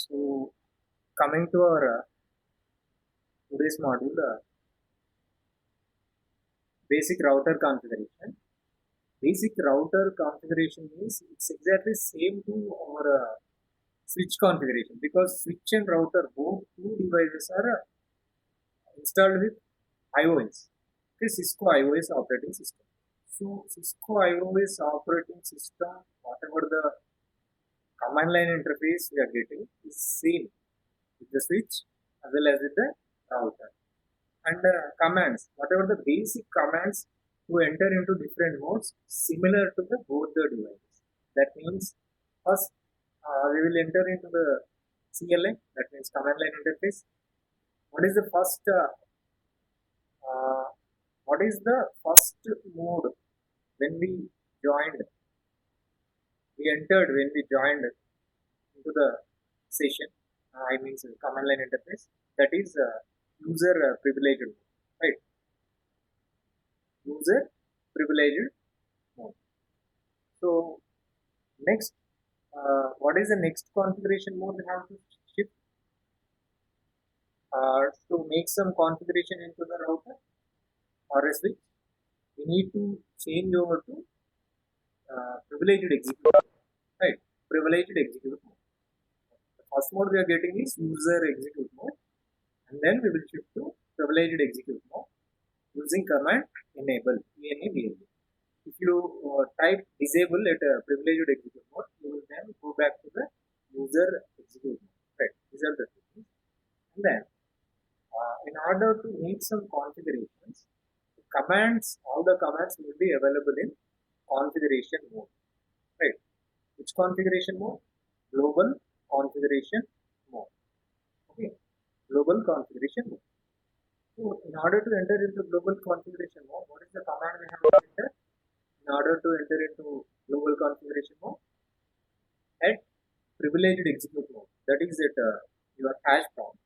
So, coming to our today's module, basic router configuration. Basic router configuration means it's exactly same to our switch configuration because switch and router both two devices are installed with iOS. Okay, Cisco iOS operating system. So Cisco iOS operating system, whatever the command line interface we are getting is same with the switch as well as with the router. And commands, whatever the basic commands to enter into different modes similar to the both the devices. That means first we will enter into the CLI, that means command line interface. What is the first uh, what is the first mode when we joined, we entered when we joined into the session, I mean command line interface, that is user privileged mode, right? User privileged mode. So next, what is the next configuration mode we have to shift to make some configuration into the router or a switch? We need to change over to privileged execute, right? Privileged execute mode. The first mode we are getting is user execute mode, and then we will shift to privileged execute mode using command enable enable. If you type disable at privileged execute mode, you will then go back to the user execute mode. Right, these are the things. And then, in order to make some configurations, commands, all the commands will be available in configuration mode. Right, which configuration mode? Global configuration mode. Okay, global configuration mode. So, in order to enter into global configuration mode, what is the command we have to enter? In order to enter into global configuration mode, at privileged execute mode, that is at your hash prompt,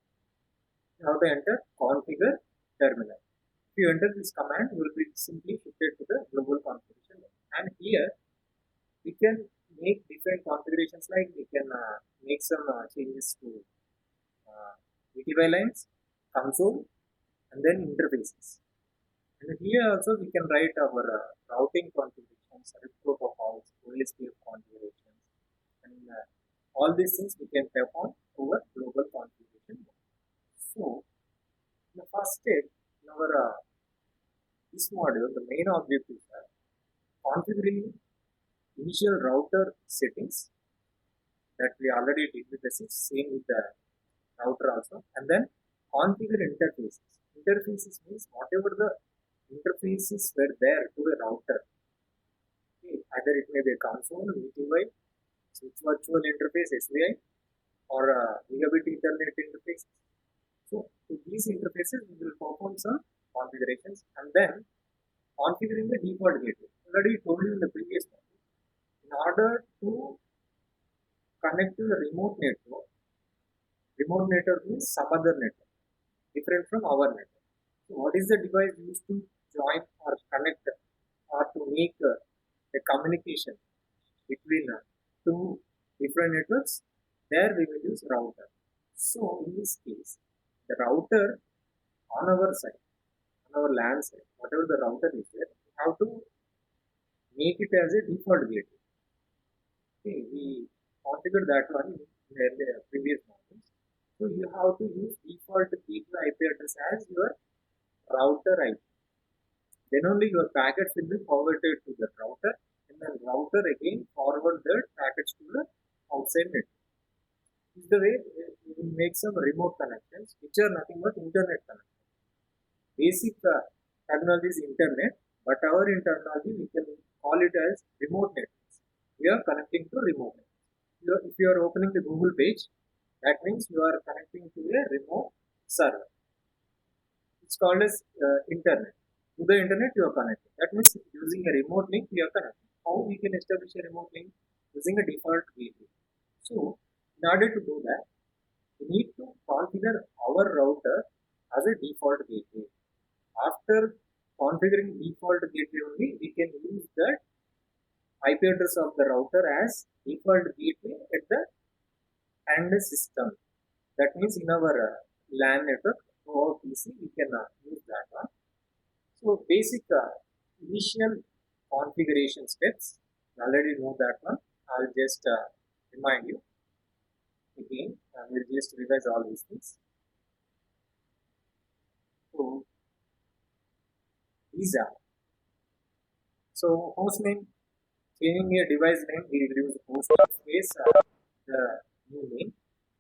you have to enter configure terminal. If you enter this command, you will be simply shifted to the global configuration mode. And here we can make different configurations, like we can make some changes to VTY lines, console, and then interfaces. And here also we can write our routing configurations, RIP protocols, OSPF configurations, and all these things we can perform over global configuration mode. So, in the first step, in our this module, the main objective is configuring initial router settings that we already did with the switch, same with the router also, and then configure interfaces. Interfaces means whatever the interfaces were there to a router. Okay, either it may be a console, VTY, switch virtual interface, SVI, or gigabit Ethernet interface. So to these interfaces, we will perform some configurations and then configuring the default gateway. Already told you in the previous one. In order to connect to the remote network means some other network different from our network. So what is the device used to join or connect or to make a communication between two different networks? There we will use router. So in this case, the router on our side, on our LAN side, whatever the router is there, we have to make it as a default gateway. Okay, we configured that one in the previous modules. So you have to use default gateway IP address as your router IP. Then only your packets will be forwarded to the router, and then router again forward the packets to the outside network. This is the way we will make some remote connections, which are nothing but internet connections. Basic terminology is internet, but our terminology we can call it as remote networks. We are connecting to remote networks. If you are opening the Google page, that means you are connecting to a remote server. It's called as internet. To the internet you are connecting. That means using a remote link we are connecting. How we can establish a remote link? Using a default gateway. So in order to do that, we need to configure our router as a default gateway. After configuring default gateway only, we can use that IP address of the router as default gateway at the and the system. That means in our LAN network or PC, we can use that one. So basic initial configuration steps. You already know that one. I'll just remind you again. We'll just revise all these things. So these are host name. Changing a device name, we will use host space the new name,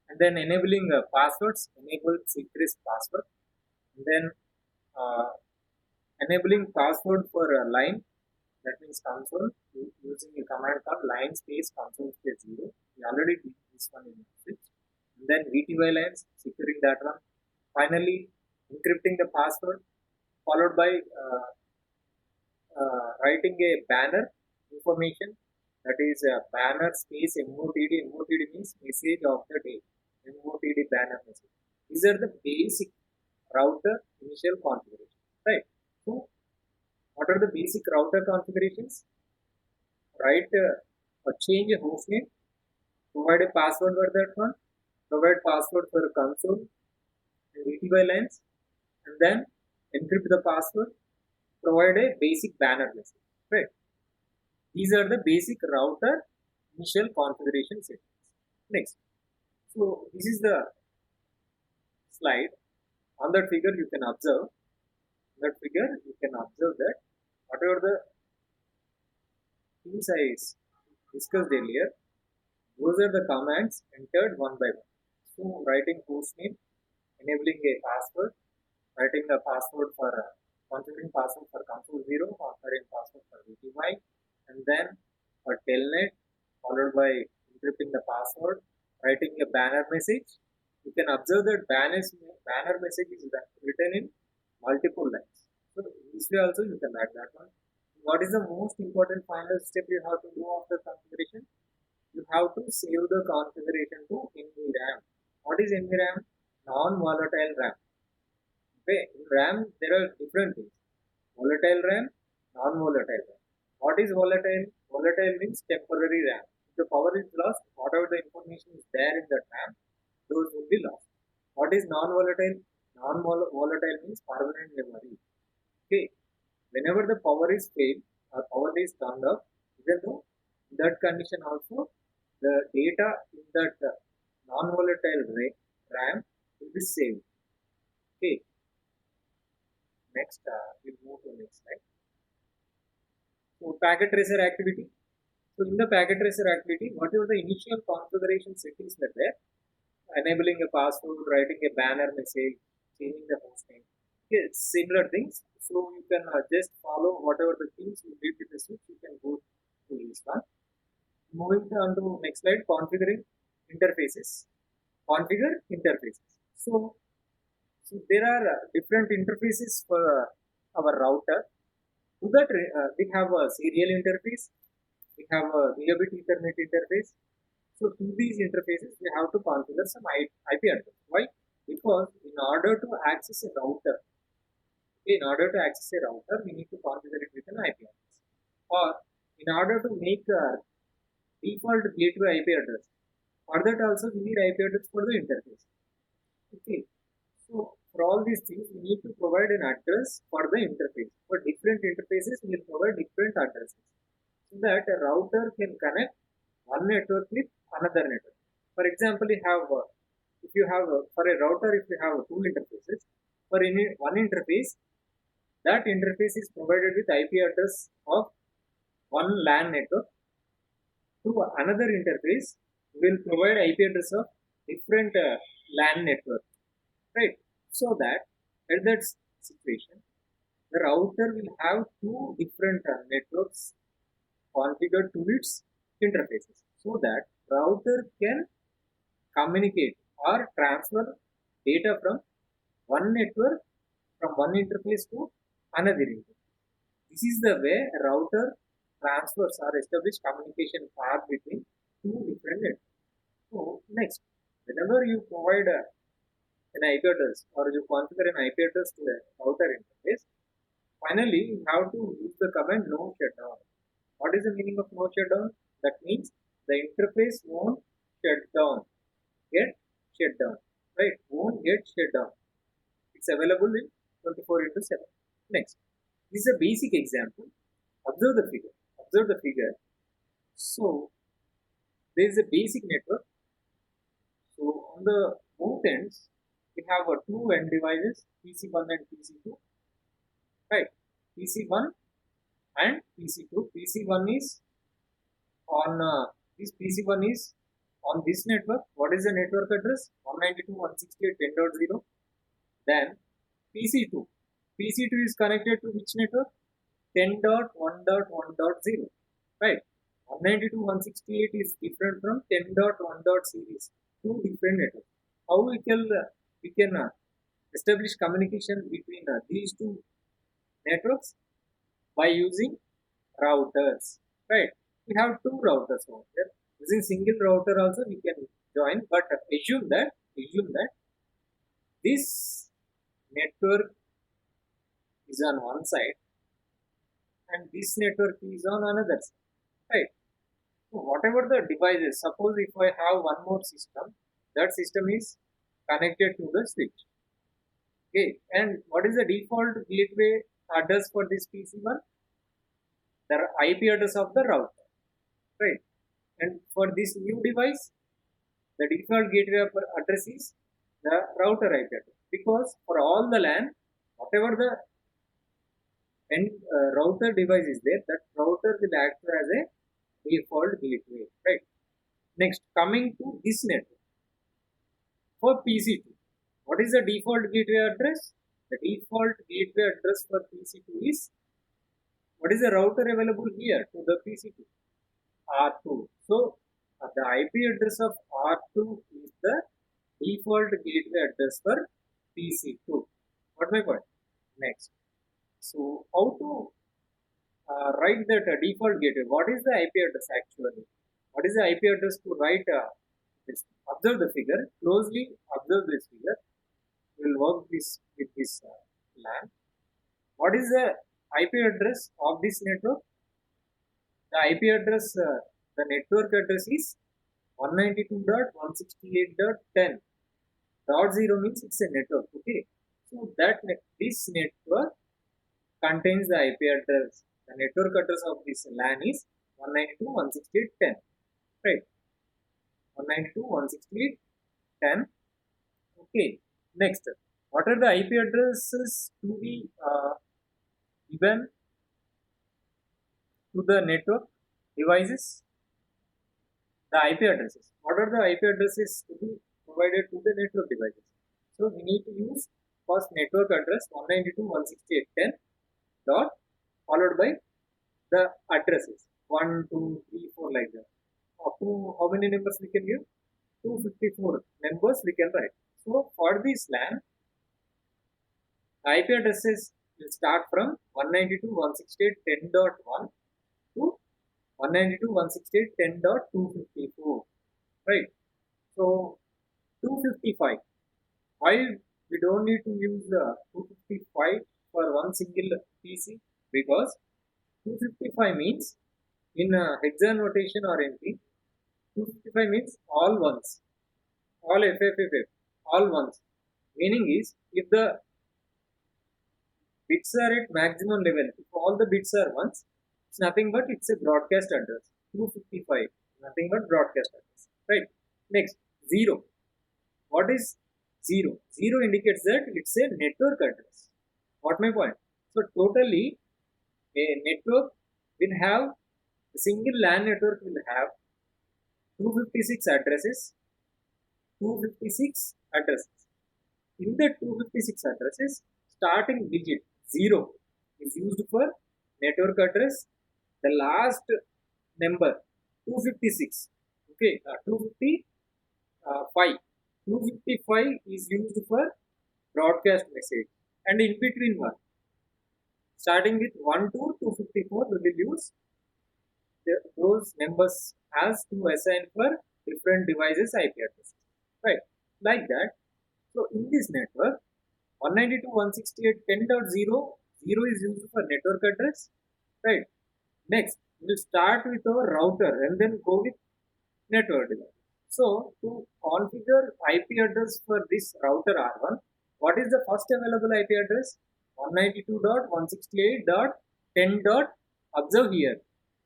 and then enabling passwords. Enable secret password, and then uh, enabling password for a line. That means console using a command called line space console space 0. We already did this one in switch. And then VTY lines, securing that one. Finally, encrypting the password, followed by writing a banner information, that is a banner space MOTD. MOTD means message of the day. MOTD banner message. These are the basic router initial configuration, right? So, what are the basic router configurations? Write or change a host name, provide a password for that one, provide password for console and VTY lines, and then encrypt the password, provide a basic banner message, right? These are the basic router initial configuration settings. Next, so this is the slide. On that figure, you can observe. That whatever the things I discussed earlier, those are the commands entered one by one. So writing host name, enabling a password, writing the password for configuring password for console 0, configuring password for VTY, and then a telnet followed by encrypting the password, writing a banner message. You can observe that banner message is written in multiple lines. So this way also you can add that one. What is the most important final step you have to do after configuration? You have to save the configuration to NVRAM. What is NVRAM? Non-volatile RAM. Okay, in RAM there are different things. Volatile RAM, non-volatile RAM. What is volatile? Volatile means temporary RAM. If the power is lost, whatever the information is there in that RAM, those will be lost. What is non-volatile? Non-volatile means permanent memory. Okay, whenever the power is failed or power is turned off, even though in that condition also the data in that non-volatile RAM will be saved. Okay, next we'll move to next slide. So packet tracer activity. So in the packet tracer activity, whatever the initial configuration settings were there, enabling a password, writing a banner message, changing the host name, okay, similar things. So you can just follow whatever the things you did with the switch, you can go to this one. Moving on to next slide, configuring interfaces. Configure interfaces. So there are different interfaces for our router. To that we have a serial interface, we have a gigabit Ethernet interface. So to these interfaces, we have to configure some IP address. Why? Because in order to access a router, we need to configure it with an IP address. Or in order to make a default gateway IP address, for that also we need IP address for the interface. Okay. So for all these things, we need to provide an address for the interface. For different interfaces, we will provide different addresses, so that a router can connect one network with another network. For example, for a router, if you have two interfaces, for any one interface, that interface is provided with IP address of one LAN network. To another interface, we will provide IP address of different LAN network, right? So that at that situation, the router will have two different networks configured to its interfaces, so that router can communicate or transfer data from one network, from one interface to another interface. This is the way a router transfers or establish communication path between two different networks. So next, whenever you provide an IP address or you configure an IP address to a router interface, finally you have to use the command no shutdown. What is the meaning of no shutdown? That means the interface won't shut down. get shut down, right? Won't get shut down. It's available in 24 into 7. Next, this is a basic example. Observe the figure. Observe the figure. So there is a basic network. So on the both ends, we have two end devices, PC1 and PC2, right? PC1 and PC2. PC1 is on this PC1 is on this network. What is the network address? 192.168.10.0. Then PC2. PC2 is connected to which network? 10.1.1.0. Right? 192.168 is different from 10.1. Series. Two different networks. How we can establish communication between these two networks? By using routers. Right? We have two routers over there. Using single router also we can join, but assume that this network is on one side and this network is on another side, right? So whatever the devices, suppose if I have one more system, that system is connected to the switch. Okay, and what is the default gateway address for this PC1? The IP address of the router, right? And for this new device, the default gateway address is the router IP address, because for all the LAN, whatever the router device is there, that router will act as a default gateway, right? Next, coming to this network for PC2, what is the default gateway address? The default gateway address for PC2 is, what is the router available here to the PC2? R2. So the IP address of R2 is the default gateway address for PC2. What my point? Next. So how to write that default gateway? What is the IP address actually? What is the IP address to write this? Observe the figure. Closely observe this figure. We will work with this LAN. What is the IP address of this network? The IP address, the network address is 192.168.10.0 means it's a network. Okay, so this network contains the IP address. The network address of this LAN is 192.168.10. Right, 192.168.10. Okay, next, what are the IP addresses to be given to the network devices? The IP addresses. What are the IP addresses to be provided to the network devices? So we need to use first network address 192.168.10 dot followed by the addresses 1, 2, 3, 4 like that. Up to how many numbers we can give? 254 numbers we can write. So for this LAN, IP addresses will start from 192.168.10.1 to 192.168.10.254, right? So 255. Why we don't need to use the 255 for one single PC? Because 255 means in hexa notation or anything, 255 means all ones, all FFFF, all ones. Meaning is, if the bits are at maximum level, if all the bits are ones, it's nothing but it's a broadcast address. 255, nothing but broadcast address, right? Next, 0. What is 0? 0 indicates that it's a network address. What my point? So totally, a network will have, a single LAN network will have 256 addresses. 256 addresses. In the 256 addresses, starting digit 0 is used for network address. The last number 256. Okay, 255. 255 is used for broadcast message, and in between one, starting with 1 to 254, we will use those numbers as to assign for different devices IP addresses, right? Like that. So in this network, 192.168.10.0, 0 is used for network address, right? Next, we will start with our router and then go with network device. So to configure IP address for this router R1, what is the first available IP address? 192.168.10. Observe here,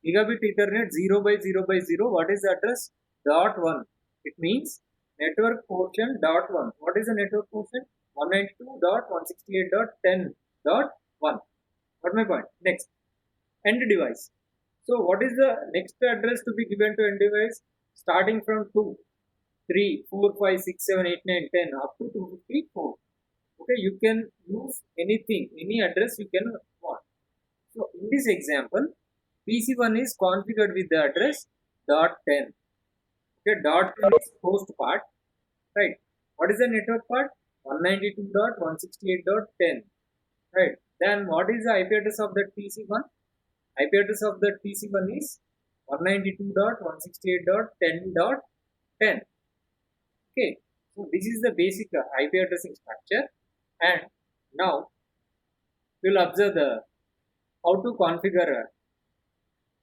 gigabit Ethernet 0 by 0 by 0. What is the address? Dot 1. It means network portion dot 1. What is the network portion? 192.168.10.1. Got my point? Next, end device. So what is the next address to be given to end device? Starting from 2, 3, 4, 5, 6, 7, 8, 9, 10 up to 254. Okay, you can use anything, any address you can want. So in this example, PC1 is configured with the address dot 10. Okay, dot 10 is host part, right? What is the network part? 192.168.10, right? Then what is the IP address of that PC1? IP address of that PC1 is 192.168.10.10. Okay, so this is the basic IP addressing structure, and now we'll observe the how to configure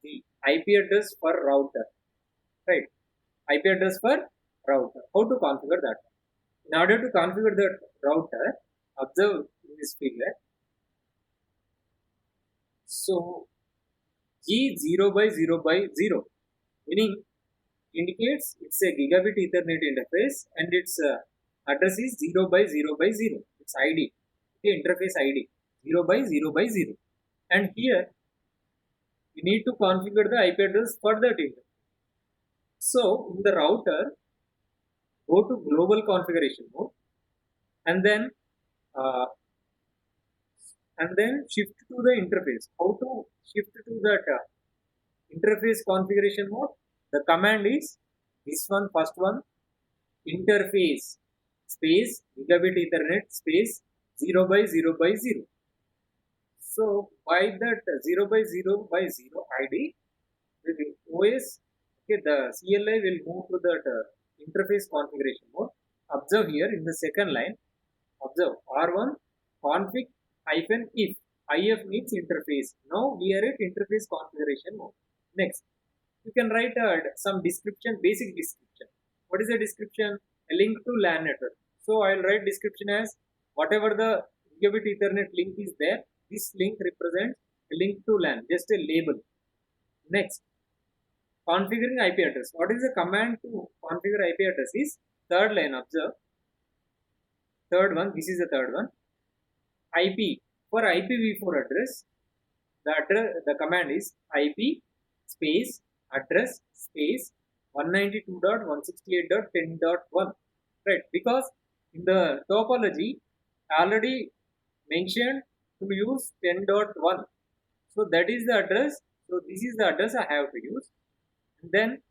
the IP address for router, right? IP address for router. How to configure that? In order to configure the router, observe in this figure. So G 0 by 0 by 0, meaning indicates it's a gigabit Ethernet interface and its address is 0 by 0 by 0. Its ID, okay, interface ID 0 by 0 by 0. And here we need to configure the IP address for that interface. So in the router, go to global configuration mode and then shift to the interface. How to shift to that interface configuration mode? The command is this one, first one, interface space gigabit Ethernet space 0 by 0 by 0. So by that 0 by 0 by 0 ID, the OS, okay, the CLI will move to that interface configuration mode. Observe here in the second line, observe R1 config hyphen if. IF means interface. Now we are at interface configuration mode. Next, you can write some description, basic description. What is the description? A link to LAN network. So I will write description as whatever the gigabit Ethernet link is there, this link represents a link to LAN, just a label. Next, configuring IP address. What is the command to configure IP address? Is third line. Observe, third one, this is the third one. IP, for IPv4 address, the command is IP space address space 192.168.10.1, right? Because in the topology already mentioned to use 10.1, so that is the address. So this is the address I have to use. And then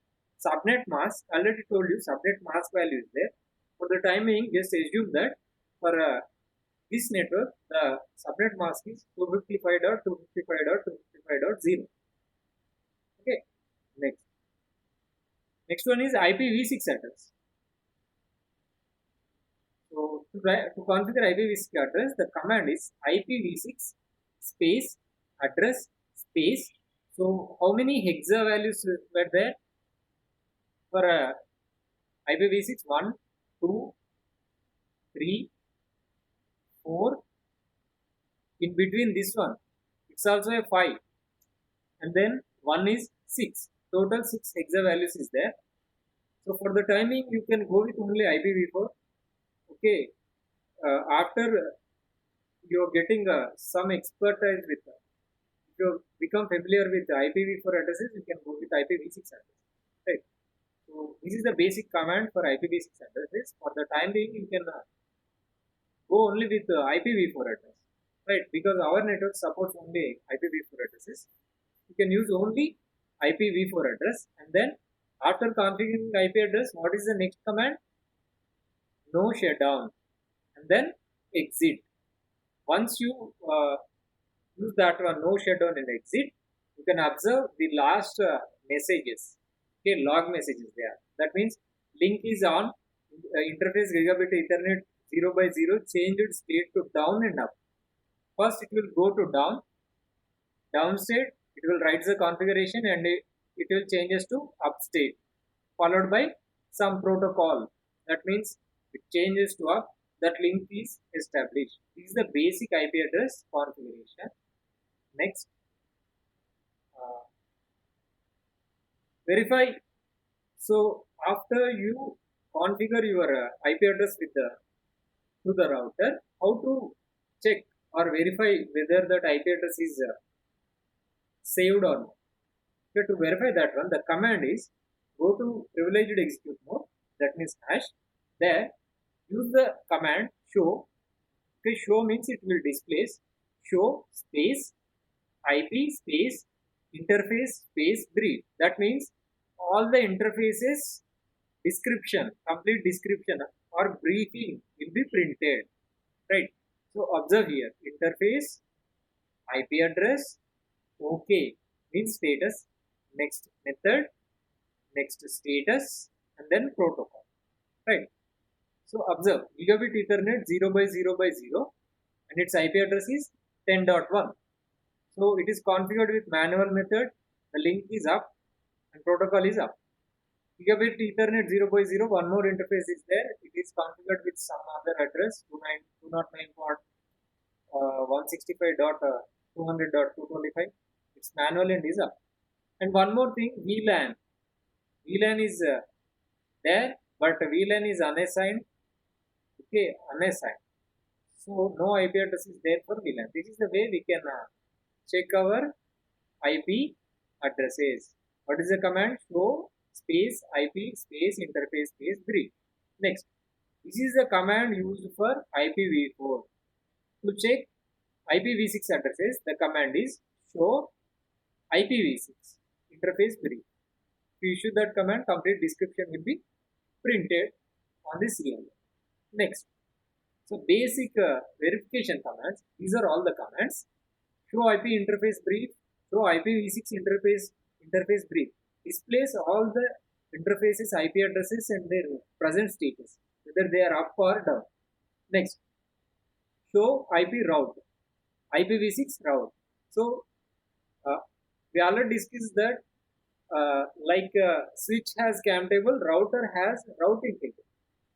subnet mask, already told you subnet mask value is there. For the time being, just assume that for this network, the subnet mask is 255.255.255.0. Okay, next one is IPv6 address. So to configure IPv6 address, the command is IPv6 space address space. So how many hexa values were there for IPv6? 1, 2, 3, 4. In between this one, it's also a 5, and then 1 is 6. Total 6 hexa values is there. So for the timing, you can go with only IPv4. Okay, after you're getting some expertise with, if you become familiar with IPv4 addresses, you can go with IPv6 address, right? So this is the basic command for IPv6 addresses. For the time being, you can go only with IPv4 address, right? Because our network supports only IPv4 addresses. You can use only IPv4 address, and then after configuring IP address, what is the next command? No shutdown, and then exit. Once you use that one, no shutdown and exit, you can observe the last messages, okay, log messages there. That means link is on, interface gigabit Ethernet 0 by 0 changed state to down and up. First it will go to down state, it will write the configuration and it will changes to up state, followed by some protocol. That means it changes to up, that link is established. This is the basic IP address configuration. Next, verify. So after you configure your IP address with the to the router, how to check or verify whether that IP address is saved or not. Okay, to verify that one, the command is go to privileged execute mode, that means hash. There, use the command show. Okay, show means it will displace show space IP space interface space brief. That means all the interfaces description, complete description or briefing will be printed. Right. So observe here, interface, IP address, OK means status, next method, next status, and then protocol. Right. So observe, gigabit Ethernet 0 by 0 by 0 and its IP address is 10.1. So it is configured with manual method, the link is up and protocol is up. Gigabit Ethernet 0 by 0, one more interface is there. It is configured with some other address 209.165.200.225. It's manual and is up. And one more thing, VLAN. VLAN is there, but VLAN is unassigned. Okay, unassigned. So no IP address is there for VLAN. This is the way we can check our IP addresses. What is the command? Show space IP space interface space brief. Next, this is the command used for IPv4. To check IPv6 addresses, the command is show IPv6 interface brief. If you issue that command, complete description will be printed on the serial. Next, so basic verification commands. These are all the commands. Show IP interface brief, show IPv6 interface brief. Displays all the interfaces, IP addresses and their present status, whether they are up or down. Next, show IP route, IPv6 route. So we already discussed that switch has CAM table, router has routing table.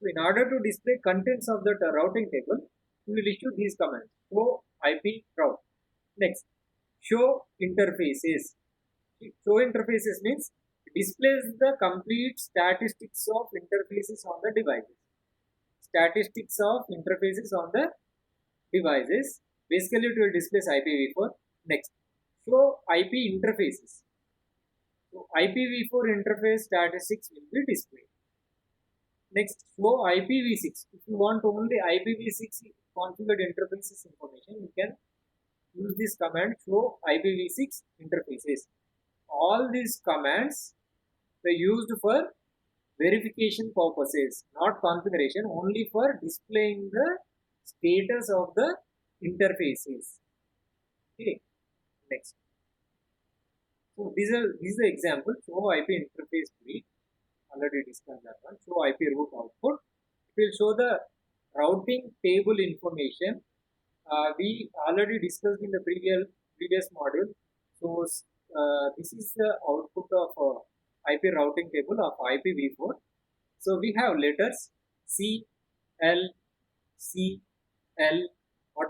So in order to display contents of that routing table, we will issue these commands. Show IP route. Next, show interfaces. Show interfaces means displays the complete statistics of interfaces on the devices. Statistics of interfaces on the devices. Basically, it will display IPv4. Next, show IP interfaces. So IPv4 interface statistics will be displayed. Next, show IPv6. If you want only IPv6 configured interfaces information, you can use this command show IPv6 interfaces. All these commands were used for verification purposes, not configuration, only for displaying the status of the interfaces. Okay, next. So this is the example. Show IP interface brief. Already discussed that one. Show IP route output. It will show the routing table information. We already discussed in the previous module. So this is the output of IP routing table of IPv4. So we have letters C, L, C, L. What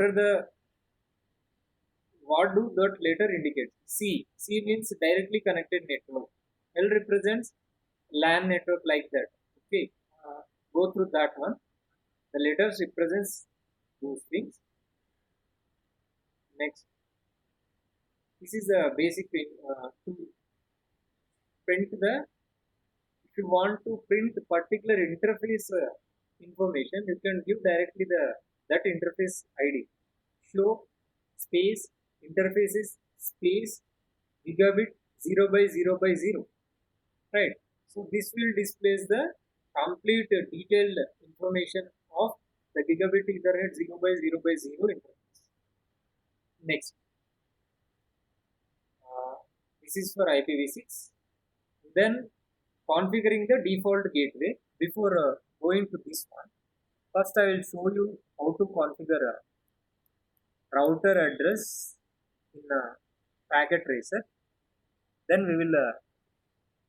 do that letter indicate? C means directly connected network. L represents LAN network, like that. Okay, go through that one. The letters represents those things. Next, this is a basic thing to print the. If you want to print particular interface information, you can give directly that interface ID. Show space interfaces space gigabit 0 by 0 by 0. Right. So this will display the complete detailed information of the gigabit Ethernet 0 by 0 by 0 interface. Next, this is for IPv6. Then configuring the default gateway. Before going to this one, first I will show you how to configure a router address in a packet tracer. Then we will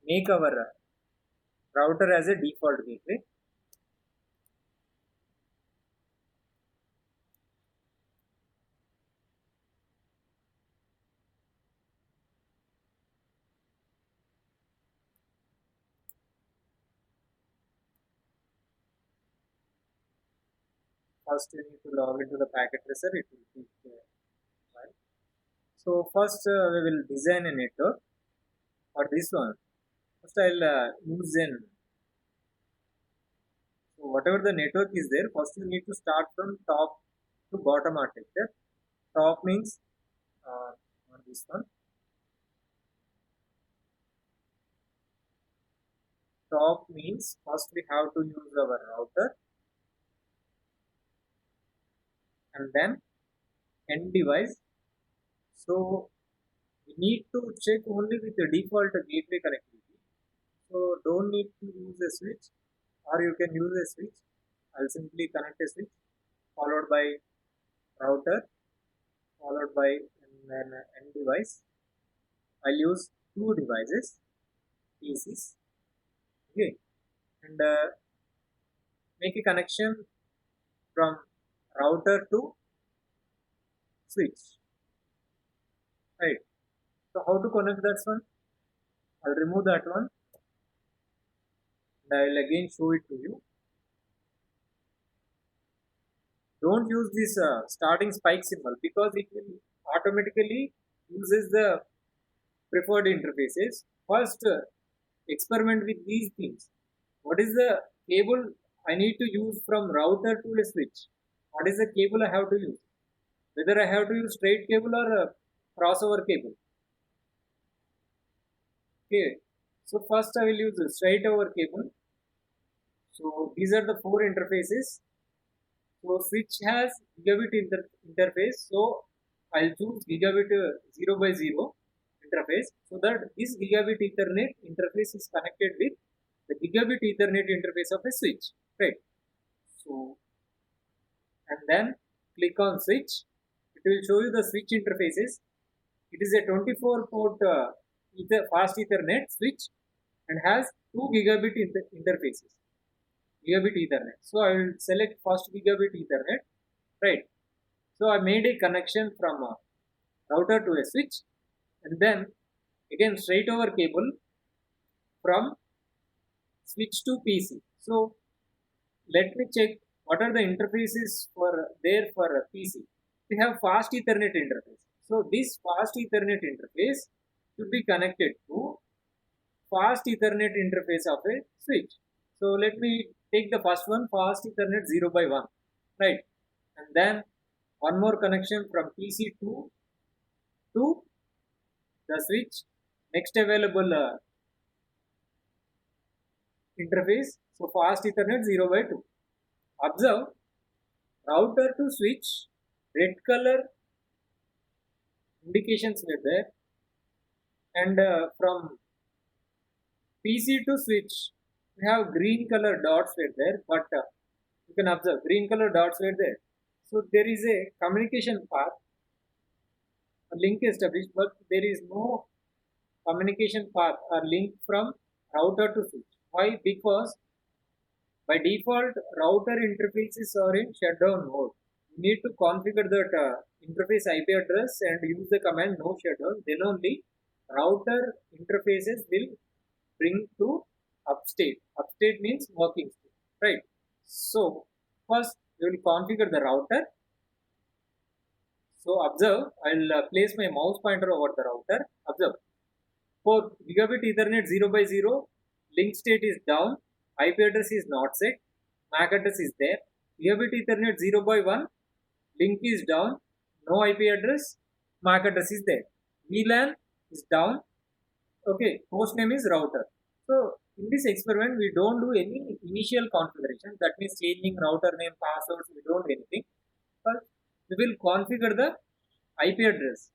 make our router as a default gateway. First, you need to log into the packet tracer. It will take a while. So first, we will design a network for this one. First, I'll use an. So whatever the network is there, first you need to start from top to bottom architecture. Top means on this one. Top means first we have to use our router, and then end device. So we need to check only with the default gateway connectivity. So don't need to use a switch, or you can use a switch. I'll simply connect a switch followed by router, followed by an end device. I'll use two devices, PCs. Okay, and make a connection from router to switch. Right. So how to connect that one? I'll remove that one, and I will again show it to you. Don't use this starting spike symbol because it will automatically uses the preferred interfaces. First, experiment with these things. What is the cable I need to use from router to a switch? What is the cable I have to use? Whether I have to use straight cable or a crossover cable. Okay, so first I will use a straight over cable. So these are the four interfaces. So switch has gigabit interface. So I'll choose gigabit 0 by 0 interface, so that this gigabit Ethernet interface is connected with the gigabit Ethernet interface of a switch. Right. So and then click on switch. It will show you the switch interfaces. It is a 24 port fast Ethernet switch and has 2 gigabit interfaces. Gigabit Ethernet. So I will select first gigabit Ethernet. Right. So I made a connection from a router to a switch, and then again straight over cable from switch to PC. So let me check what are the interfaces for there for a PC. We have fast Ethernet interface. So this fast Ethernet interface should be connected to fast Ethernet interface of a switch. So let me take the first one, fast Ethernet 0 by 1, right? And then one more connection from PC to the switch. Next available interface, so fast Ethernet 0 by 2. Observe, router to switch, red color indications were there, and from PC to switch, we have green color dots were there, but you can observe green color dots were there. So there is a communication path, a link established, but there is no communication path or link from router to switch. Why? Because by default, router interfaces are in shutdown mode. You need to configure that interface IP address and use the command no shutdown. Then only router interfaces will bring to upstate. Upstate means working state, right? So first we will configure the router. So observe, I'll place my mouse pointer over the router. Observe, for gigabit Ethernet 0 by 0, link state is down, IP address is not set, MAC address is there. Gigabit Ethernet 0 by 1, link is down, no IP address, MAC address is there. VLAN is down, okay, host name is router. So in this experiment, we don't do any initial configuration, that means changing router name, passwords, we don't do anything. But we will configure the IP address.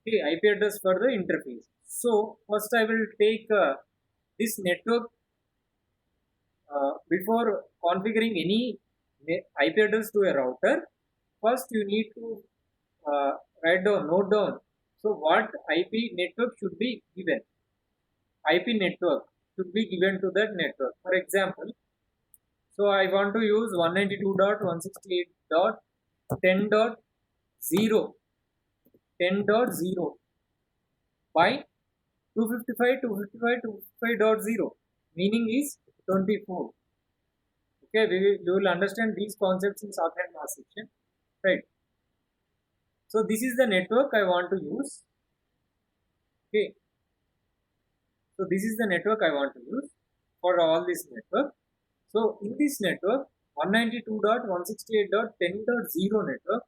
Okay, IP address for the interface. So first I will take this network before configuring any IP address to a router. First you need to write down, note down. So what IP network should be given? IP network. should be given to that network. For example, so I want to use 192.168.10.0 10.0 by 255.255.0, meaning is 24. Okay, we will understand these concepts in socket mass section, right? So this is the network I want to use. Okay, so this is the network I want to use for all this network. So in this network 192.168.10.0 network,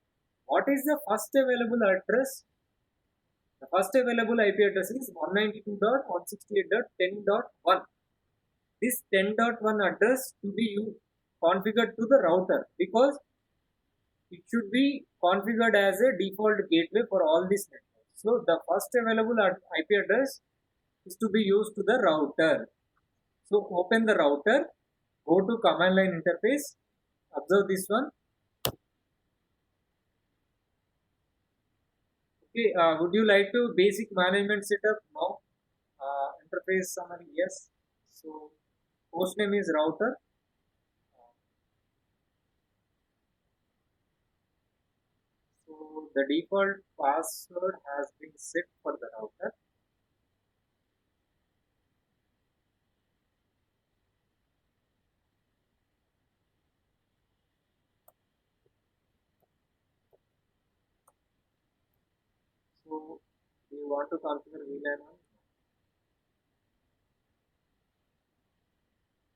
what is the first available address? The first available IP address is 192.168.10.1. This 10.1 address to be configured to the router, because it should be configured as a default gateway for all these networks. So the first available IP address is to be used to the router. So open the router, go to command line interface, observe this one. Okay, would you like to basic management setup? No. Interface summary, yes. So host name is router. So the default password has been set for the router. So do you want to configure VLAN 1?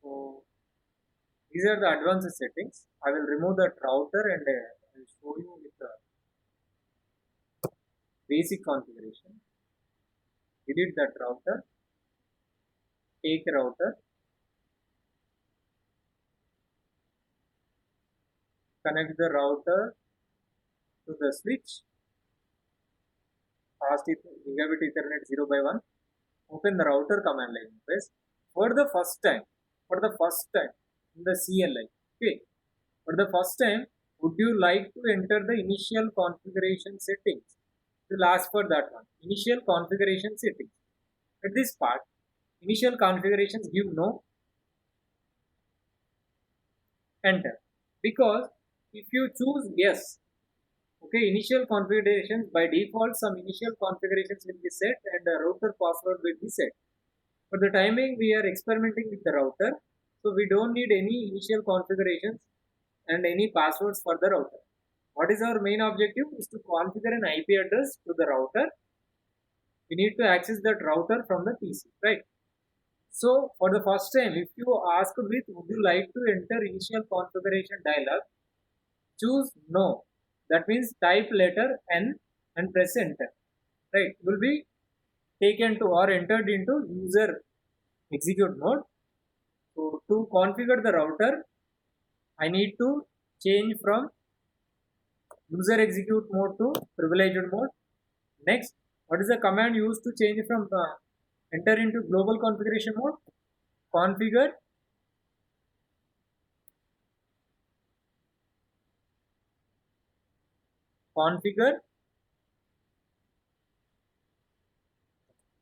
So these are the advanced settings. I will remove that router and I will show you with the basic configuration. Delete that router. Take router. Connect the router to the switch. Fast gigabit Ethernet 0x1. Open the router command line interface. For the first time in the CLI. Okay. For the first time, would you like to enter the initial configuration settings? You'll ask for that one. Initial configuration settings. At this part, initial configurations give no, enter. Because if you choose yes, okay, initial configurations, by default some initial configurations will be set and the router password will be set. For the timing we are experimenting with the router, so we don't need any initial configurations and any passwords for the router. What is our main objective? Is to configure an IP address to the router. We need to access that router from the PC, right? So for the first time, if you ask with would you like to enter initial configuration dialog, choose no. That means type letter N and press enter. Right? Will be taken to or entered into user execute mode. So to configure the router, I need to change from user execute mode to privileged mode. Next, what is the command used to change from enter into global configuration mode? Configure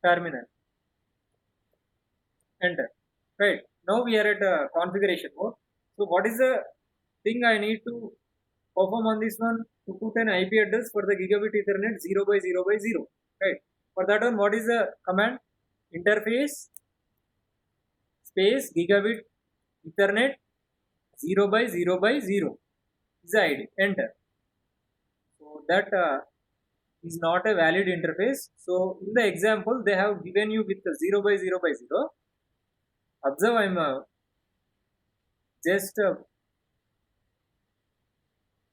terminal, enter. Right, now we are at configuration mode. So what is the thing I need to perform on this one? To put an IP address for the gigabit Ethernet 0x0x0. Right, for that one, what is the command? Interface space gigabit Ethernet 0x0x0 is the ID, enter. So that is not a valid interface. So in the example they have given you with the 0x0x0. Observe, I am just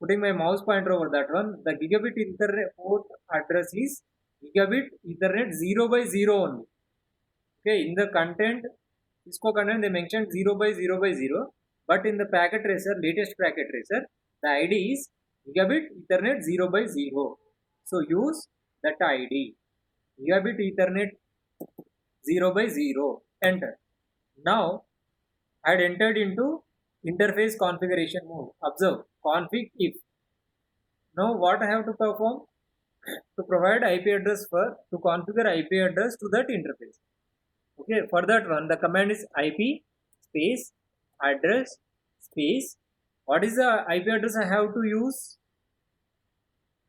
putting my mouse pointer over that one. The gigabit Ethernet port address is gigabit Ethernet 0x0 only. Okay, in the content, Cisco content they mentioned 0x0x0, but in the packet tracer, latest packet tracer, the ID is gigabit Ethernet 0x0. So use that ID, gigabit Ethernet 0x0, enter. Now I had entered into interface configuration mode. Observe, config if. Now what I have to perform? To provide IP address to configure IP address to that interface. Okay, for that one, the command is IP space address space. What is the IP address I have to use?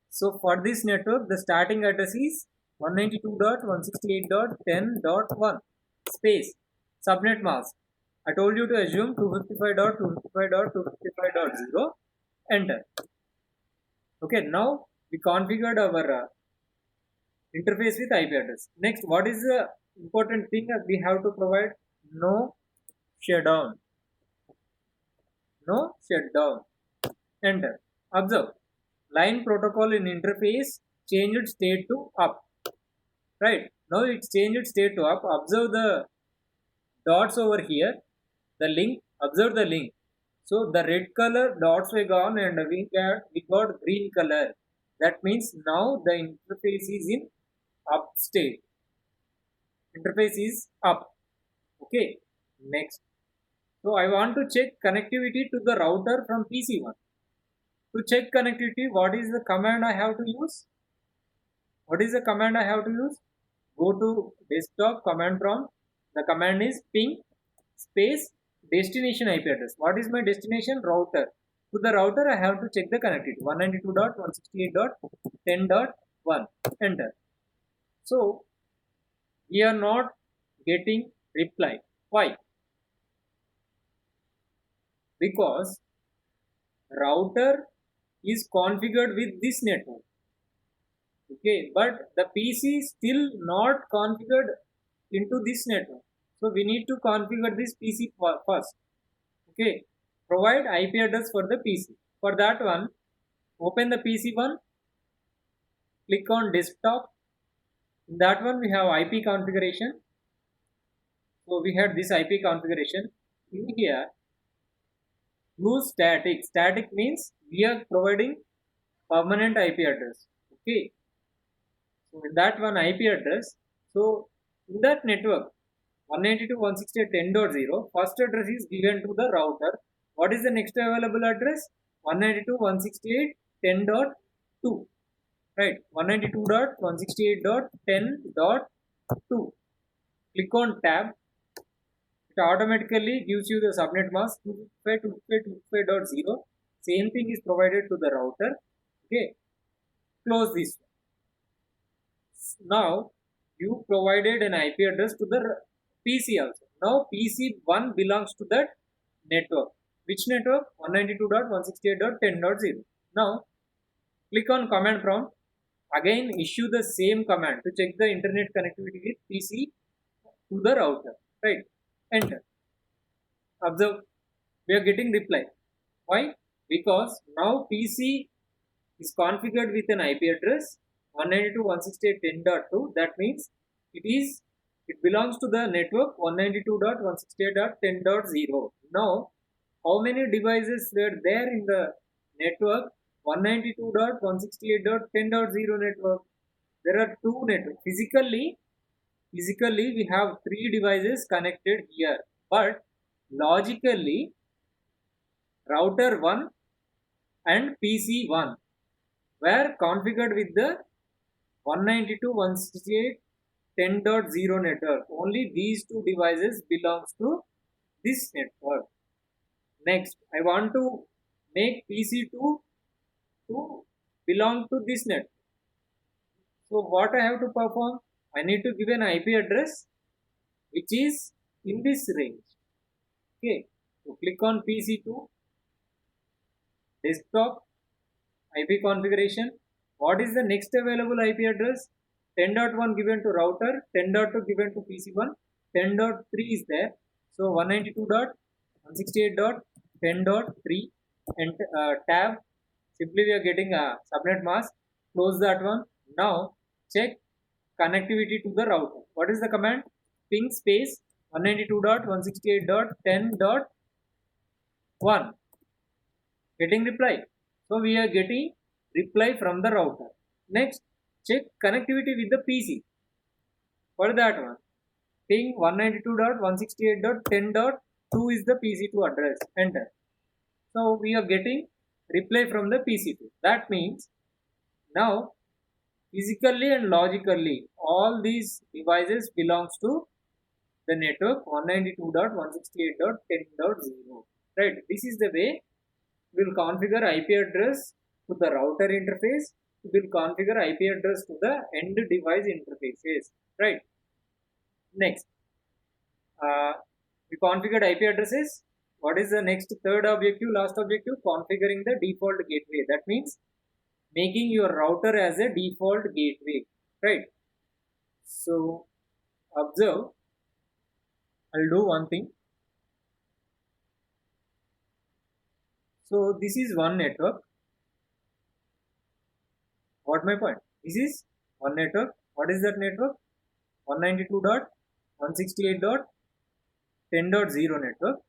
So for this network, the starting address is 192.168.10.1 space subnet mask. I told you to assume 255.255.255.0. Enter. Okay, now we configured our interface with IP address. Next, what is the important thing that we have to provide? No shutdown. No shutdown. Enter. Observe. Line protocol in interface changed state to up. Right. Now it's changed state to up. Observe the dots over here. The link. Observe the link. So the red color dots were gone and we got green color. That means now the interface is in up state. Interface is up. Okay. Next. So I want to check connectivity to the router from PC1. To check connectivity, what is the command I have to use? What is the command I have to use? Go to desktop command prompt. The command is ping space destination IP address. What is my destination? Router. To the router, I have to check the connectivity 192.168.10.1. Enter. So we are not getting reply. Why? Because router is configured with this network. Okay, but the PC is still not configured into this network. So we need to configure this PC first. Okay, provide IP address for the PC. For that one, open the PC1, click on desktop. In that one we have IP configuration. So we had this IP configuration. In here, use static. Static means we are providing permanent IP address. Okay. So in that one IP address, so in that network 192.168.10.0, first address is given to the router. What is the next available address? 192.168.10.2. Right, 192.168.10.2. Click on tab. It automatically gives you the subnet mask 255.255.255.0. Same thing is provided to the router. Okay, close this. Now you provided an IP address to the PC also. Now PC1 belongs to that network. Which network? 192.168.10.0. Now click on command prompt. Again issue the same command to check the internet connectivity with PC to the router. Right. Enter. Observe. We are getting reply. Why? Because now PC is configured with an IP address 192.168.10.2. That means it belongs to the network 192.168.10.0. Now, how many devices were there in the network 192.168.10.0 network? There are two networks. Physically we have three devices connected here, but logically router 1 and PC1 were configured with the 192.168.10.0 network. Only these two devices belongs to this network. Next, I want to make PC2 to belong to this network. So what I have to perform? I need to give an IP address which is in this range. Okay, so click on PC2, desktop, IP configuration. What is the next available IP address? 10.1 given to router, 10.2 given to PC1, 10.3 is there. So 192.168.10.3 and tab. Simply we are getting a subnet mask. Close that one. Now check connectivity to the router. What is the command? Ping space 192.168.10.1. Getting reply. So we are getting reply from the router. Next, check connectivity with the PC. For that one, ping 192.168.10.2 is the PC2 address. Enter. So we are getting reply from the PC2. That means now physically and logically all these devices belongs to the network 192.168.10.0. Right. This is the way we will configure IP address to the router interface. We will configure IP address to the end device interfaces. Right. Next, we configured IP addresses. What is the next third objective, last objective? Configuring the default gateway. That means making your router as a default gateway. Right. So observe, I'll do one thing. So this is one network. What my point? This is one network. What is that network? 192.168.10.0 network.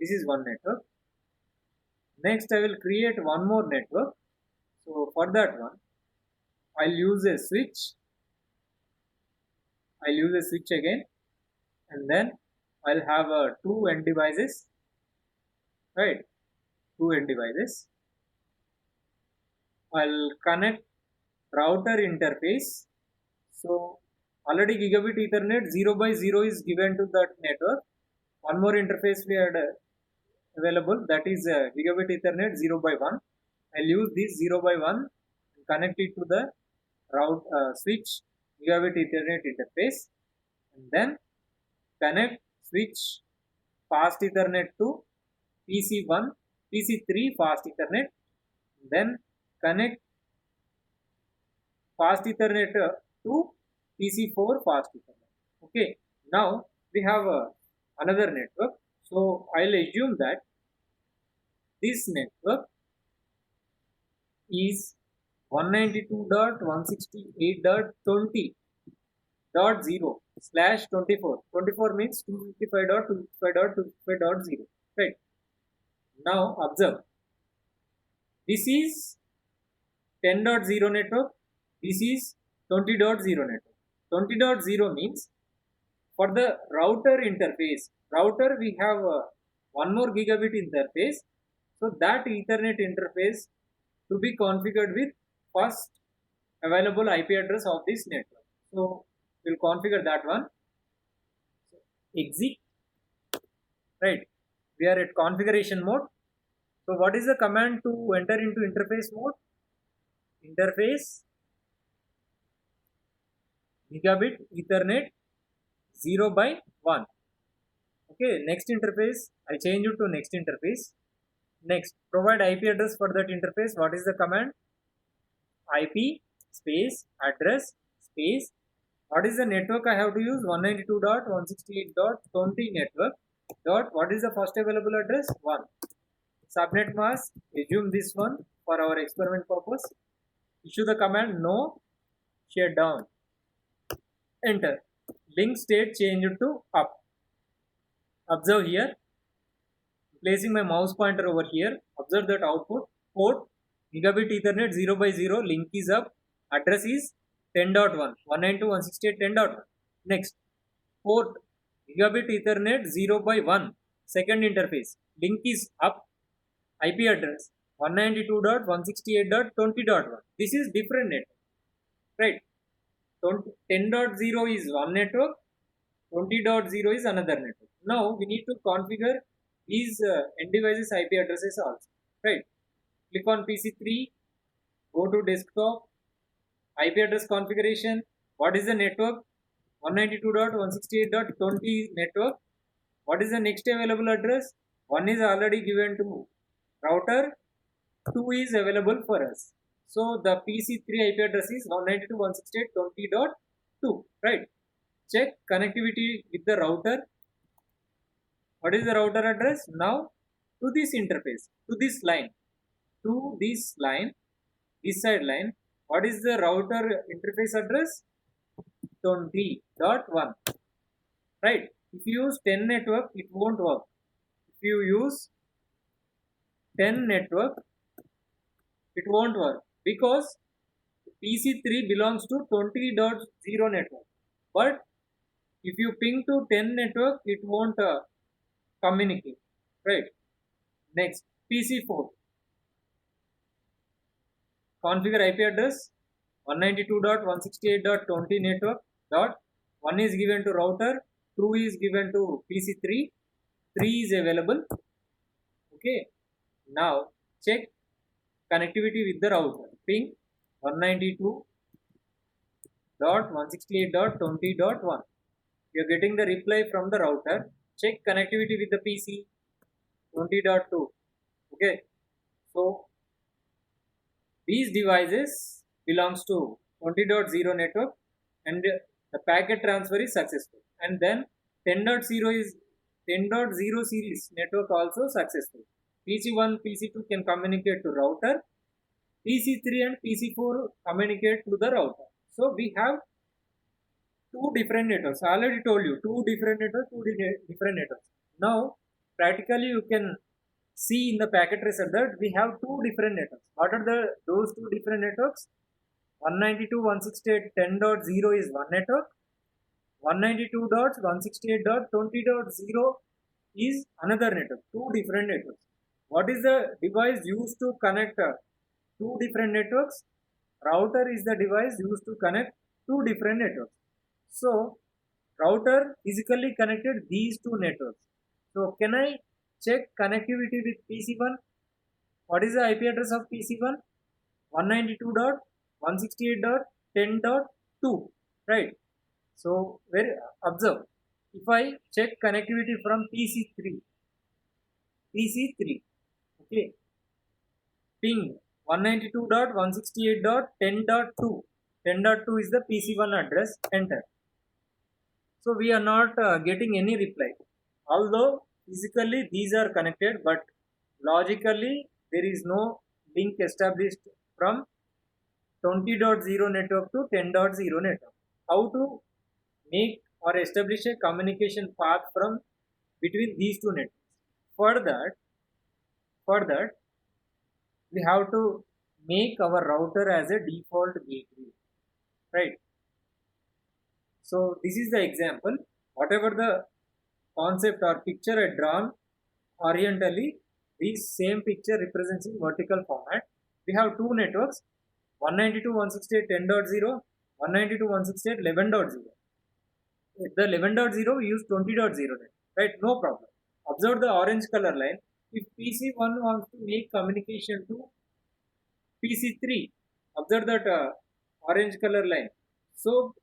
This is one network. Next I will create one more network. So for that one, I'll use a switch. I'll use a switch again, and then I'll have two end devices. Right, two end devices. I'll connect router interface. So already gigabit Ethernet 0x0 is given to that network. One more interface we had available, that is gigabit Ethernet 0x1. I'll use this 0x1 and connect it to the route switch gigabit Ethernet interface, and then connect switch fast Ethernet to PC1, PC3 fast Ethernet, then connect fast Ethernet to PC4 fast Ethernet. Okay, now we have another network. So I'll assume that this network is 192.168.20.0/24. 24 means 255.255.255.0. Right. Now observe. This is 10.0 network. This is 20.0 network. 20.0 means for the router interface. Router we have one more gigabit interface. So that Ethernet interface to be configured with first available IP address of this network. So we'll configure that one. So, exit. Right. We are at configuration mode. So what is the command to enter into interface mode? Interface gigabit Ethernet 0x1. Okay, next interface, I change it to next interface. Next, provide IP address for that interface. What is the command? IP space address space. What is the network I have to use? 192.168.20 network dot. What is the first available address? 1. Subnet mask, assume this one for our experiment purpose. Issue the command no shutdown. Enter. Link state changed to up. Observe here. Placing my mouse pointer over here. Observe that output. Port gigabit Ethernet 0x0. Link is up. Address is 10.1. 192.168.10.1. Next. Port gigabit Ethernet 0x1. Second interface. Link is up. IP address 192.168.20.1. This is different network. Right. 10.0 is one network. 20.0 is another network. Now we need to configure these end devices IP addresses also. Right. Click on PC3. Go to desktop. IP address configuration. What is the network? 192.168.20 network. What is the next available address? 1 is already given to router. 2 is available for us. So the PC3 IP address is 192.168.20.2. Right. Check connectivity with the router. What is the router address? Now to this interface, to this line, this side line. What is the router interface address? 20.1. Right. If you use 10 network, it won't work. If you use 10 network, it won't work because PC3 belongs to 20.0 network. But if you ping to 10 network, it won't communicate. Right. Next, PC4. Configure IP address 192.168.20 network dot. 1 is given to router, 2 is given to PC3, 3 is available. Okay, now check connectivity with the router. Ping 192.168.20.1. You are getting the reply from the router. Check connectivity with the PC 20.2. Okay, so these devices belongs to 20.0 network and the packet transfer is successful, and then 10.0 is 10.0 series network also successful. PC1, PC2 can communicate to router, PC3 and PC4 communicate to the router. So we have two different networks. I already told you, two different networks. Now practically you can see in the packet tracer that we have two different networks. What are those two different networks? 192.168.10.0 is one network. 192.168.20.0 is another network. Two different networks. What is the device used to connect two different networks? Router is the device used to connect two different networks. So router physically connected these two networks. So can I check connectivity with PC1? What is the IP address of PC1? 192.168.10.2, right? So observe, if I check connectivity from PC3, okay, ping 192.168.10.2, 10.2 is the PC1 address, enter. So we are not getting any reply, although physically these are connected, but logically there is no link established from 20.0 network to 10.0 network. How to make or establish a communication path from between these two networks? For that we have to make our router as a default gateway, right? So this is the example. Whatever the concept or picture I drawn horizontally, this same picture represents in vertical format. We have two networks, 192.168.10.0, 192.168.11.0. The 11.0 we use 20.0, right? No problem. Observe the orange color line. If PC1 wants to make communication to PC3, observe that orange color line. So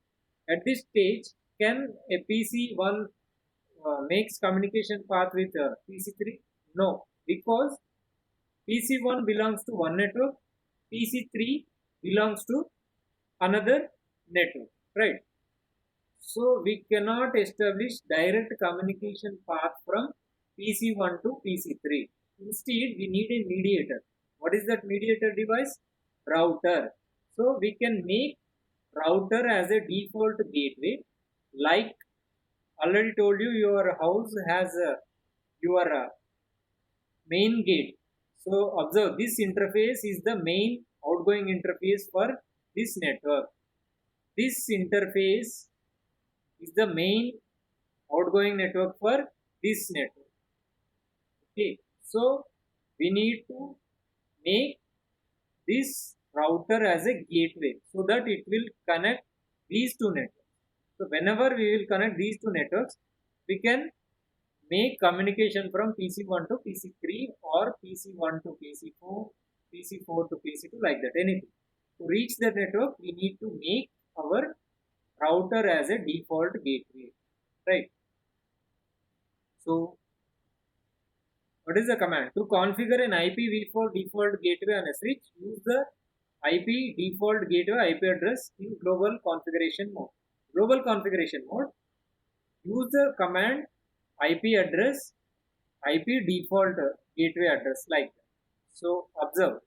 at this stage, can a PC1 makes communication path with PC3? No, because PC1 belongs to one network, PC3 belongs to another network, right? So we cannot establish direct communication path from PC1 to PC3. Instead, we need a mediator. What is that mediator device? Router. So we can make router as a default gateway. Like already told you, your house has your main gate. So observe, this interface is the main outgoing interface for this network. This interface is the main outgoing network for this network. Okay, so we need to make this router as a gateway so that it will connect these two networks. So whenever we will connect these two networks, we can make communication from PC1 to PC3 or PC1 to PC4, PC4 to PC2, like that, anything. To reach the network, we need to make our router as a default gateway, right? So what is the command? To configure an IPv4 default gateway on a switch, use the IP default gateway IP address in global configuration mode. Global configuration mode, use the command IP address, IP default gateway address, like that. So observe.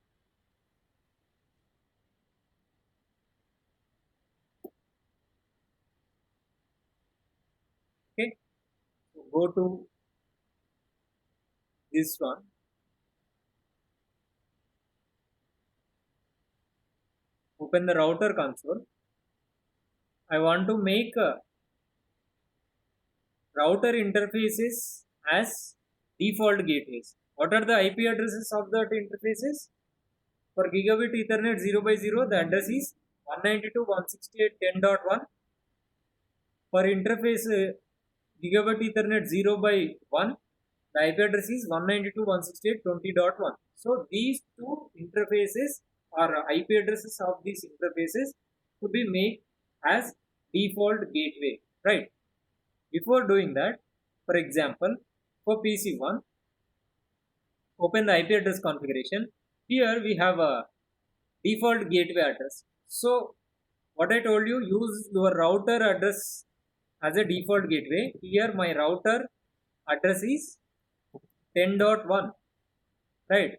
Okay, so go to this one. Open the router console. I want to make router interfaces as default gateways. What are the IP addresses of that interfaces? For gigabit Ethernet 0 by 0, the address is 192.168.10.1. For interface Gigabit Ethernet 0 by 1, the IP address is 192.168.20.1. So these two interfaces or IP addresses of these interfaces to be made as default gateway, right? Before doing that, for example, for PC1, open the IP address configuration. Here we have a default gateway address. So what I told you, use your router address as a default gateway. Here my router address is 10.1, right?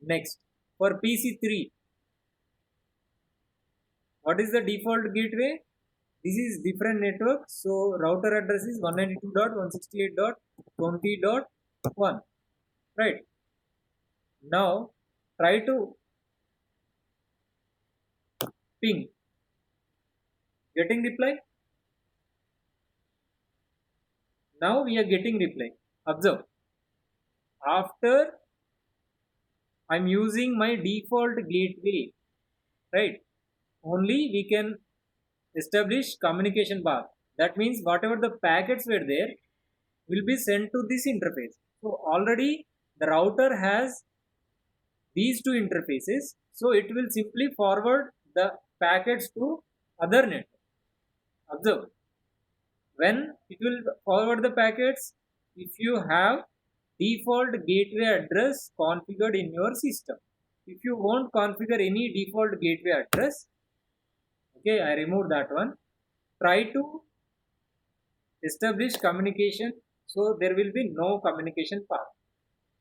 Next, for PC3, what is the default gateway? This is different network, so router address is 192.168.20.1, right? Now try to ping. Getting reply? Now we are getting reply. Observe. After I'm using my default gateway, right? Only we can establish communication path. That means whatever the packets were there will be sent to this interface. So already the router has these two interfaces, so it will simply forward the packets to other network. Observe, when it will forward the packets, if you have default gateway address configured in your system. If you won't configure any default gateway address, okay, I remove that one. Try to establish communication, so there will be no communication path.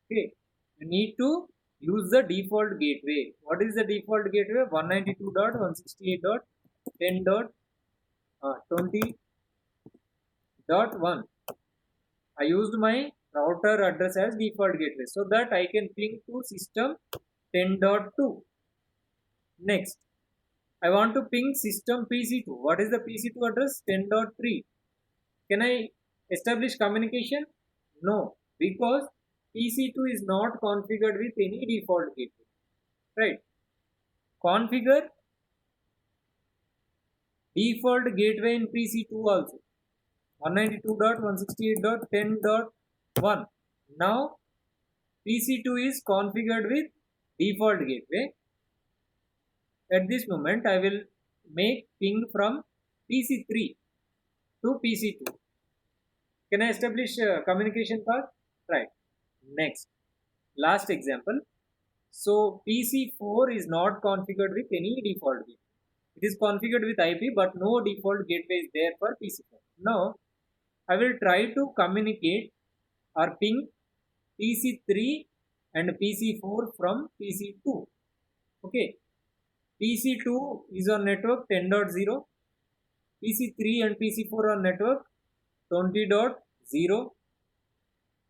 Okay, you need to use the default gateway. What is the default gateway? 192.168.10.20.1. I used my router address as default gateway so that I can ping to system 10.2. Next, I want to ping system PC2. What is the PC2 address? 10.3. Can I establish communication? No, because PC2 is not configured with any default gateway, right? Configure default gateway in PC2 also. 192.168.10.1. Now PC2 is configured with default gateway. At this moment I will make ping from PC3 to PC2. Can I establish communication path? Right. Next, last example. So PC4 is not configured with any default gateway. It is configured with IP, but no default gateway is there for PC4. Now I will try to communicate or ping PC3 and PC4 from PC2. Okay, PC2 is on network 10.0, PC3 and PC4 on network 20.0.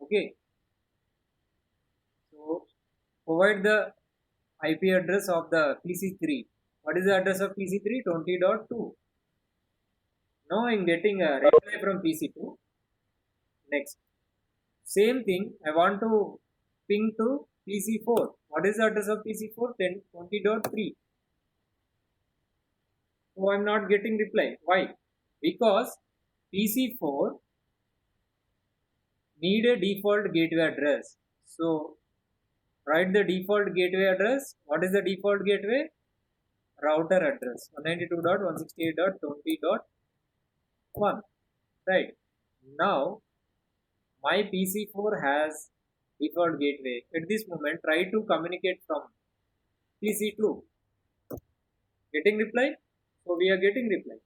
Okay, so provide the IP address of the PC3. What is the address of PC3? 20.2. Now I am getting a reply from PC2. Next, same thing I want to ping to PC4. What is the address of PC4? 20.3. So I am not getting reply. Why? Because PC4 need a default gateway address. So write the default gateway address. What is the default gateway? Router address 192.168.20.1. Right. Now my PC4 has default gateway. At this moment try to communicate from PC2. Getting reply? So we are getting reply.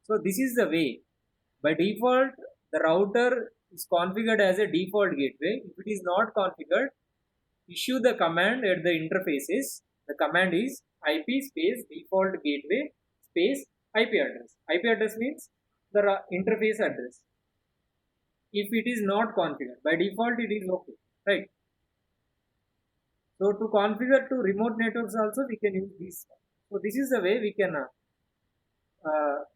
So this is the way. By default the router is configured as a default gateway. If it is not configured, issue the command at the interfaces. The command is IP space default gateway space IP address. IP address means the interface address. If it is not configured, by default it is okay, right? So to configure to remote networks also we can use this. So this is the way we can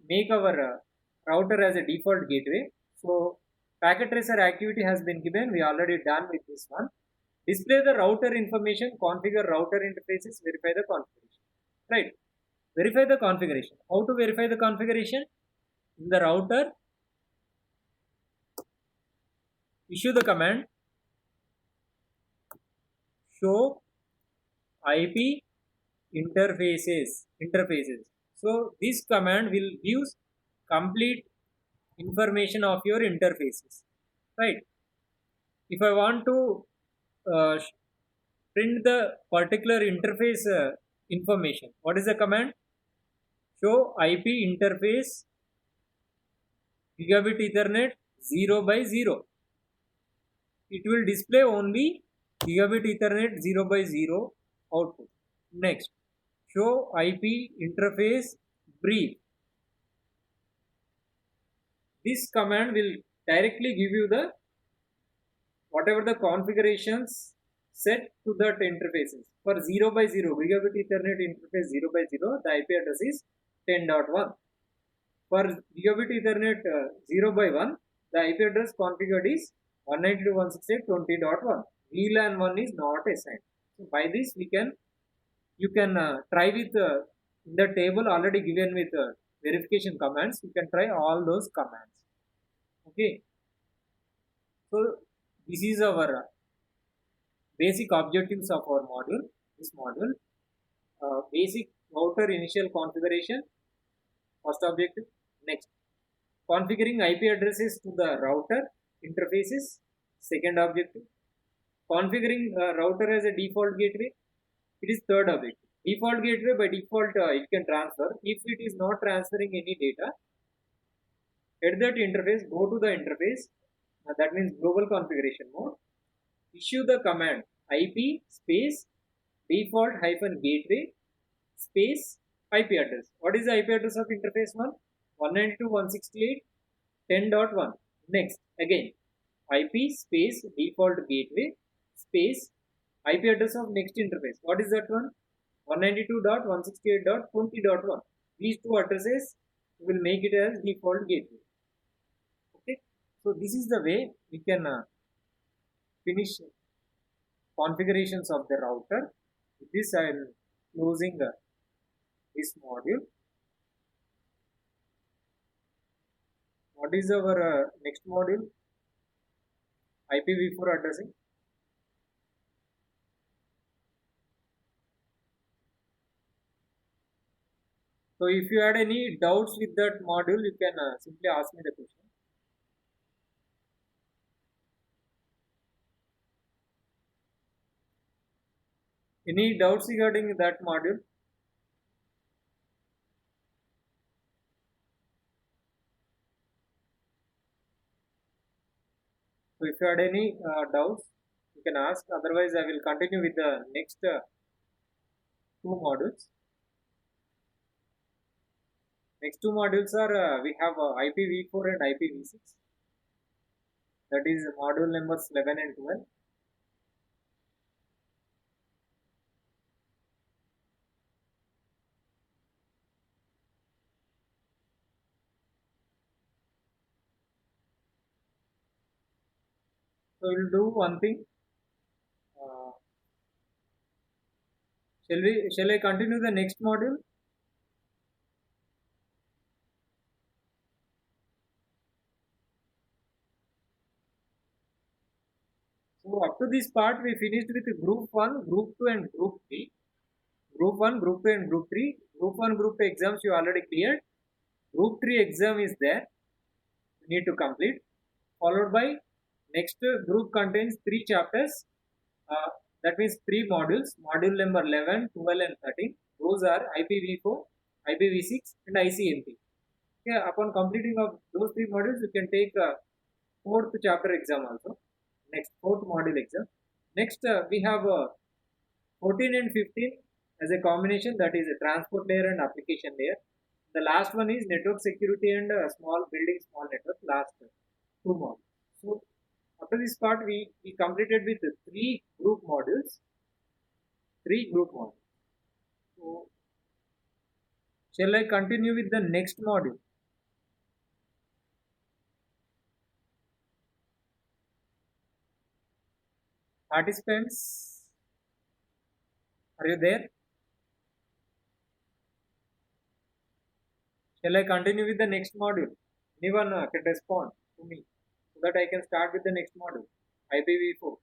make our router as a default gateway. So packet tracer activity has been given. We already done with this one. Display the router information, configure router interfaces, verify the configuration. Right. Verify the configuration. How to verify the configuration? in the router, issue the command show IP interfaces. So this command will use complete information of your interfaces, right? If I want to print the particular interface information, what is the command? Show IP interface gigabit Ethernet 0 by 0. It will display only gigabit Ethernet 0 by 0 output. Next, show IP interface brief. This command will directly give you the whatever the configurations set to that interfaces. For 0 by 0, gigabit Ethernet interface 0 by 0, the IP address is 10.1. For gigabit Ethernet 0 by 1, the IP address configured is 192.168.20.1. VLAN 1 is not assigned. So by this you can try with in the table already given with verification commands. You can try all those commands. Okay. So this is our basic objectives of our module. This module, basic router initial configuration, first objective. Next, configuring IP addresses to the router interfaces, second objective. Configuring router as a default gateway, it is third objective. Default gateway, by default it can transfer. If it is not transferring any data, at that interface, go to the interface, that means global configuration mode, issue the command IP space default hyphen gateway space IP address. What is the IP address of interface 1? 192.168.10.1. Next, again, IP space default gateway space IP address of next interface. What is that one? 192.168.20.1. These two addresses will make it as default gateway. Okay, so this is the way we can finish configurations of the router. With this, I am closing this module. What is our next module? IPv4 addressing. So if you had any doubts with that module, you can simply ask me the question. Any doubts regarding that module? So if you had any doubts, you can ask. Otherwise, I will continue with the next two modules. Next two modules are we have IPv4 and IPv6. That is module numbers 11 and 12. So we will do one thing. Shall I continue the next module? So up to this part we finished with group 1, group 2 and group 3. Group 1, group 2 and group 3. Group 1, group 2 exams you already cleared. Group 3 exam is there. You need to complete. Followed by next group contains 3 chapters. That means 3 modules. Module number 11, 12 and 13. Those are IPv4, IPv6 and ICMP. Okay, upon completing of those 3 modules, you can take 4th chapter exam also. Next 4th module exam. Next we have 14 and 15 as a combination, that is a transport layer and application layer. The last one is network security and building small network, last 2 modules. So after this part we completed with 3 group modules. So shall I continue with the next module? Participants, are you there? Shall I continue with the next module? Anyone can respond to me so that I can start with the next module, IPv4.